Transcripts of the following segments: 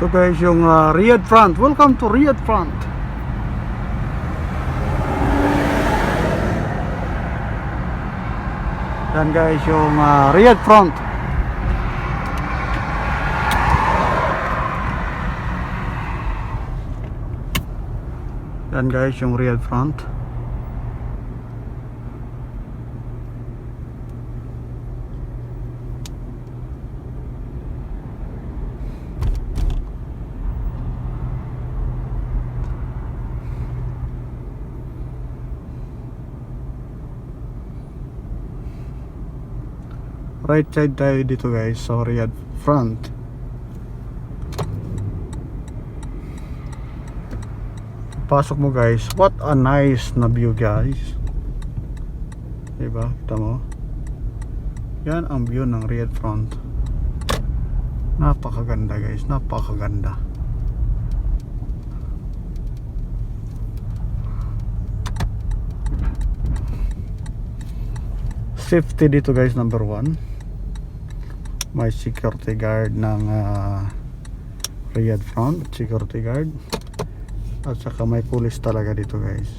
Ito guys yung Riyadh Front. Welcome to Riyadh Front. Yan guys yung Riyadh Front. Yan guys yung Riyadh Front. Right side tayo dito guys sa Riyadh Front. Pasok mo guys, what a nice na view guys. Diba? Kita mo? Yan ang view ng Riyadh Front. Napakaganda guys, napakaganda. Safety dito guys, number 1. May security guard ng Riyadh Front, security guard. At saka may police talaga dito guys.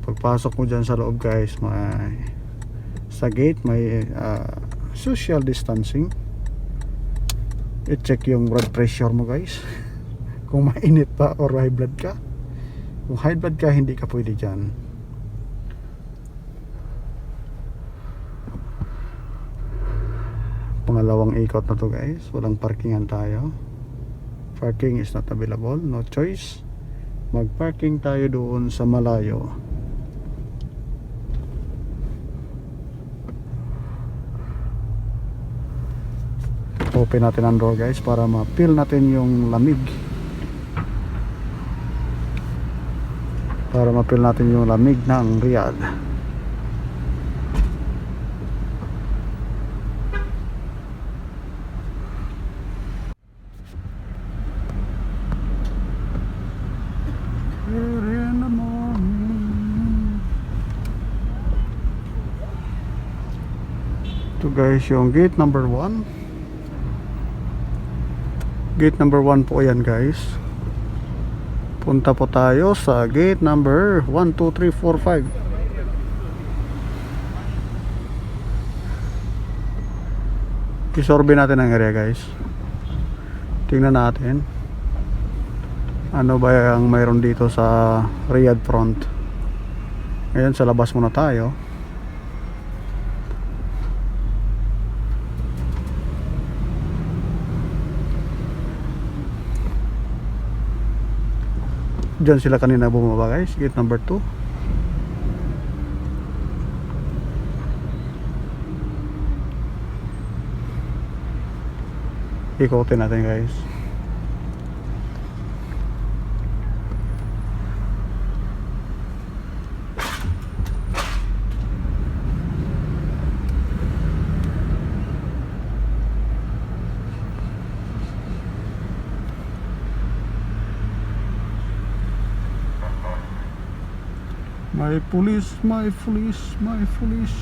Pagpasok mo dyan sa loob guys, may sa gate may social distancing. I-check yung blood pressure mo guys. Kung mainit pa or high blood ka. Kung high blood ka, hindi ka pwede dyan. Pangalawang ikot na to guys, walang parkingan tayo. Parking is not available, no choice. Mag-parking tayo doon sa malayo. Open natin ang door guys para ma-feel natin yung lamig. Para ma-feel natin yung lamig ng Riyadh. Ito guys yung gate number 1. Gate number 1 po yan guys. Punta po tayo sa gate number 1, 2, 3, 4, 5. Isorbe natin ang area guys. Tingnan natin ano ba ang mayroon dito sa Riyadh Front. Ngayon sa labas muna tayo. Diyan sila kanina bumaba guys, gate number 2. Ikotin natin guys. My police, my police, my police.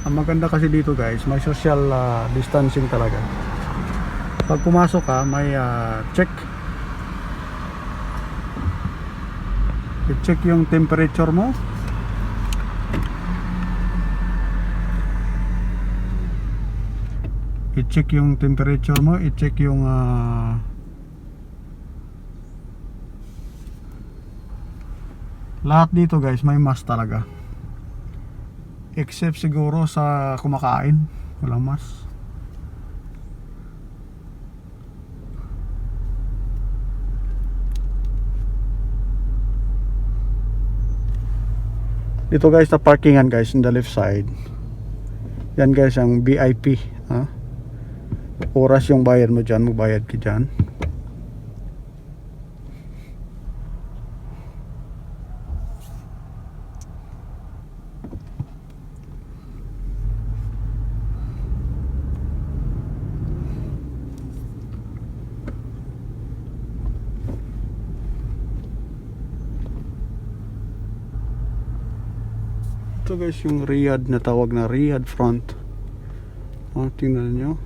Ang maganda kasi dito guys, may social distancing talaga. Pag pumasok ka, may check. I-check yung temperature mo. I-check yung temperature mo. I-check yung lahat dito guys, may mask talaga. Except siguro sa kumakain, walang mask. Dito guys na parkingan guys in the left side. Yan guys ang VIP, ha? Oras yung bayad mo dyan, magbayad ka dyan. Ito guys yung Riyadh na tawag na Riyadh Front. Tingnan nyo.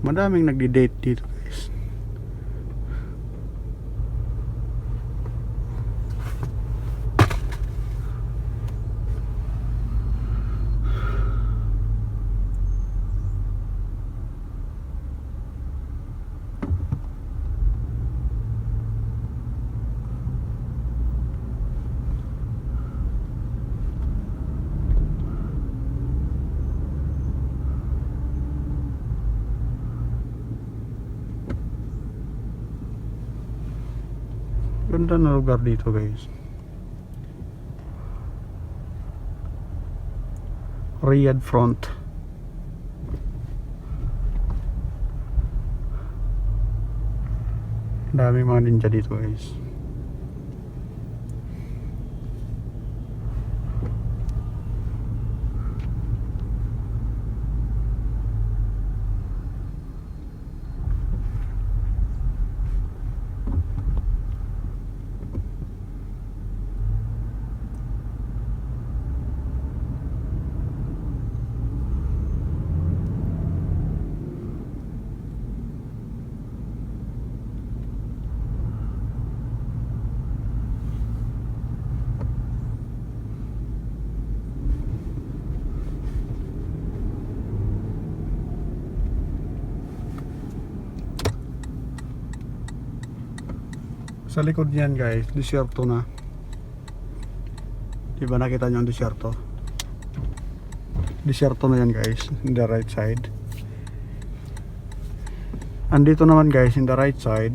Madaming nagdi-date dito guys. Ganda na lugar dito guys. Riyadh Front. Daming mga ninja dito guys. Sa likod niyan guys, disyerto na. Diba nakita nyo ang disyerto? Disyerto na yan guys, in the right side. Andito naman guys, in the right side,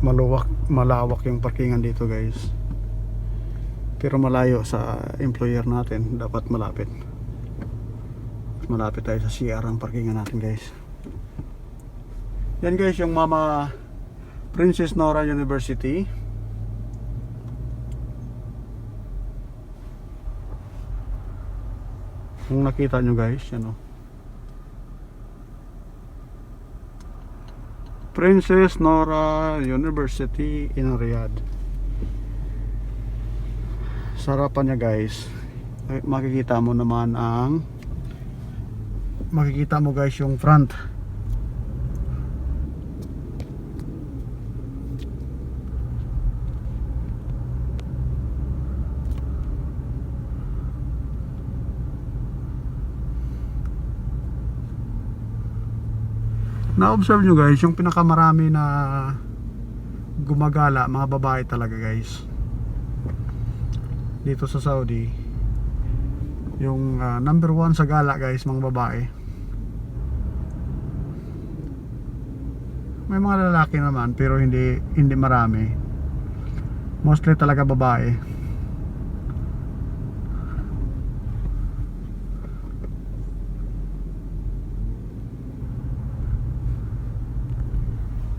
malawak yung parkingan dito guys. Pero malayo sa employer natin, dapat malapit. Malapit tayo sa CR ang parkingan natin guys. Yan guys yung Mama Princess Nora University. Kung nakita nyo guys, yan o. Princess Nora University in Riyadh. Sarapan niya guys. Makikita mo naman ang makikita mo guys yung front. Na-observe nyo guys, yung pinakamarami na gumagala, mga babae talaga guys. Dito sa Saudi, yung number 1 sa gala guys, mga babae. May mga lalaki naman, pero hindi marami. Mostly talaga babae.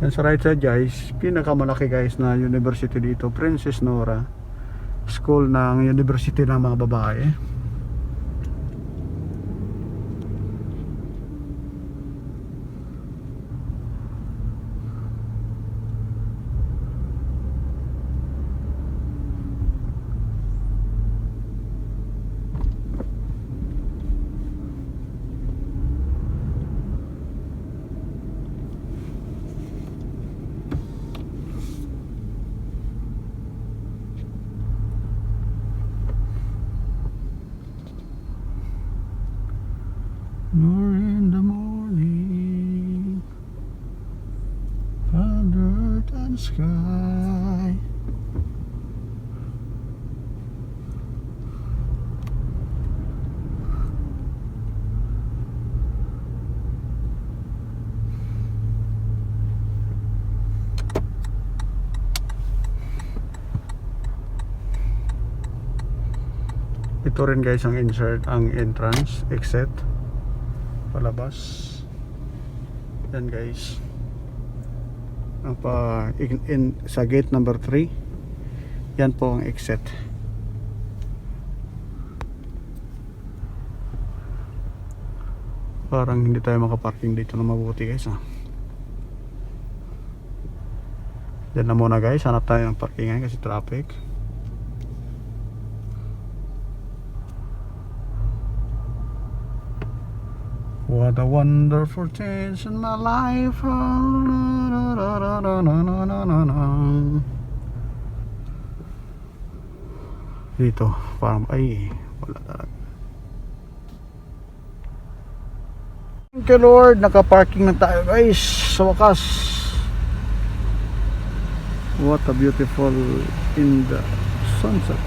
Yan sa right side guys, pinakamalaki guys na university dito, Princess Nora School ng university ng mga babae. Nor in the morning, under the sky. Ito rin guys ang entrance, exit, palabas. Yan guys ang sa gate number 3. Yan po ang exit. Parang hindi tayo makaparking dito na mabuti guys Diyan na muna guys, hanap tayo ng parkingan kasi traffic. What a wonderful change in my life. Dito, parang ay wala talaga. Thank you Lord, naka-parking na tayo guys sa wakas. What a beautiful in the sunset.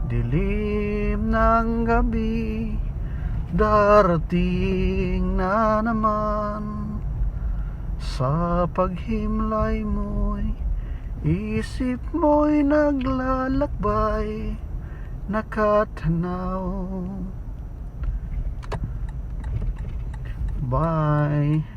Dilim ng gabi, darating na naman. Sa paghimlay mo'y isip mo'y naglalakbay, nakatanaw. Bye.